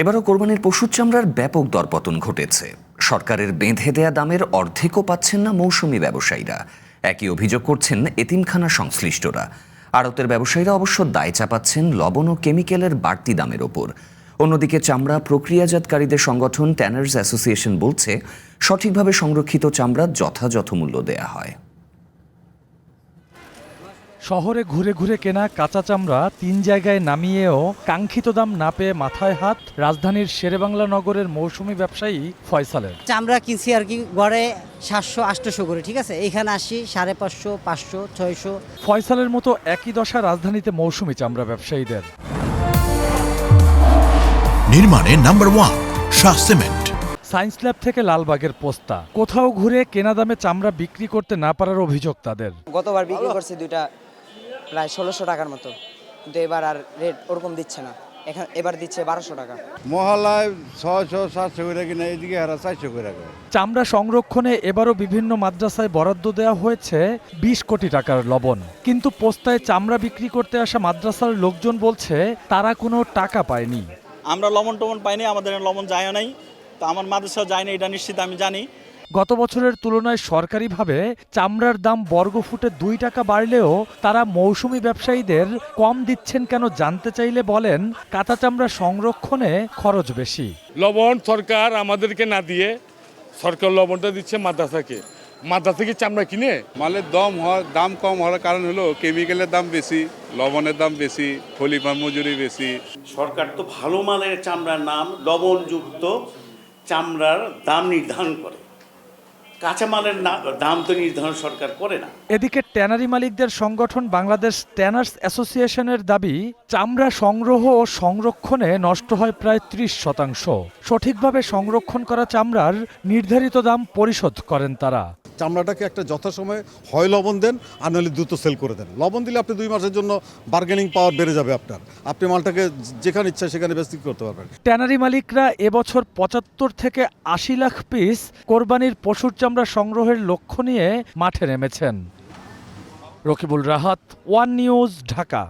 এবারও কোরবানির পশুর চামড়ার ব্যাপক দরপতন ঘটেছে। সরকারের বেঁধে দেয়া দামের অর্ধেকও পাচ্ছেন না মৌসুমি ব্যবসায়ীরা। একই অভিযোগ করছেন এতিমখানা সংশ্লিষ্টরা। আড়তের ব্যবসায়ীরা অবশ্য দায় চাপাচ্ছেন লবণ ও কেমিক্যালের বাড়তি দামের ওপর। অন্যদিকে চামড়া প্রক্রিয়াজাতকারীদের সংগঠন ট্যানার্স অ্যাসোসিয়েশন বলছে, সঠিকভাবে সংরক্ষিত চামড়া যথাযথ মূল্য দেয়া হয়। শহরে ঘুরে ঘুরে কেনা কাঁচা চামড়া ৩ জায়গায় নামিয়েও কাঙ্ক্ষিত দাম না পেয়ে মাথায় হাত রাজধানীর শেরেবাংলা নগরের মৌসুমি ব্যবসায়ী ফয়সালের। চামড়া কিনছি আর কি গড়ে 700-800 করে, ঠিক আছে, এখানে আসি 550, 500, 600। ফয়সালের মতো একই দশা রাজধানীতে মৌসুমি চামড়া ব্যবসায়ীদের। নির্মাণে number 1 Shah cement. Science lab থেকে লালবাগের পোস্তা, কোথাও ঘুরে কেনা দামে চামড়া বিক্রি করতে না পারার অভিযোগ তাদের। গতবার বিক্রি করছে দুইটা প্রায় 1600 টাকার মতো, কিন্তু এবার আর রেট ওরকম দিচ্ছে না, এবার দিচ্ছে 1200 টাকা। মহলায় 600-700 করে কিনা, এদিকে হারা 400 করে। চামড়া সংরক্ষণে এবারও বিভিন্ন মাদ্রাসায় বরাদ্দ দেওয়া হয়েছে 20 কোটি টাকার লবণ, কিন্তু পোস্তায় চামড়া বিক্রি করতে আসা মাদ্রাসার লোকজন বলছে তারা কোনো টাকা পায়নি। আমরা লবণ টবণ পাইনি, আমাদের লবণ যায় নাই, তো আমার মাদ্রাসা যায় না, এটা নিশ্চিত আমি জানি। গত বছরের তুলনায় সরকারিভাবে চামড়ার দাম বর্গফুটে 2 টাকা বাড়লেও তারা মৌসুমি ব্যবসায়ীদের কম দিচ্ছেন কেন জানতে চাইলে বলেন, কাঁচা চামড়া সংরক্ষণে খরচ বেশি। লবণ সরকার আমাদেরকে না দিয়ে সরকার লবণটা দিচ্ছে মাদ্রাসাকে, মাদ্রাসা থেকে চামড়া কিনে। মালের দাম কম হওয়ার কারণ হলো কেমিক্যালের দাম বেশি, লবণের দাম বেশি, খলিফার মজুরি বেশি। সরকার তো ভালো মানের চামড়ার নাম লবণযুক্ত চামড়ার দাম নির্ধারণ করে, কাঁচামালের দাম তো নির্ধারণ সরকার করে না। এদিকে ট্যানারি মালিকদের সংগঠন বাংলাদেশ ট্যানার্স অ্যাসোসিয়েশনের দাবি, চামড়া সংগ্রহ ও সংরক্ষণে নষ্ট হয় প্রায় 30%। সঠিকভাবে সংরক্ষণ করা চামড়ার নির্ধারিত দাম পরিশোধ করেন তারা। চামড়াটাকে একটা যথাসময়ে হয় লবণ দেন, আর নাহলে দ্রুত সেল করে দেন। লবণ দিলে আপনি 2 মাসের জন্য বার্গেনিং পাওয়ার বেড়ে যাবে আপনার, আপনি মালটাকে যেখানে ইচ্ছা সেখানে বিক্রি করতে পারবেন। ট্যানারি মালিকরা এবছর 75 থেকে 80 লাখ পিস কোরবানির পশুর চামড়া সংগ্রহের লক্ষ্য নিয়ে মাঠে নেমেছেন। Rakibul Rahat, one news, Dhaka.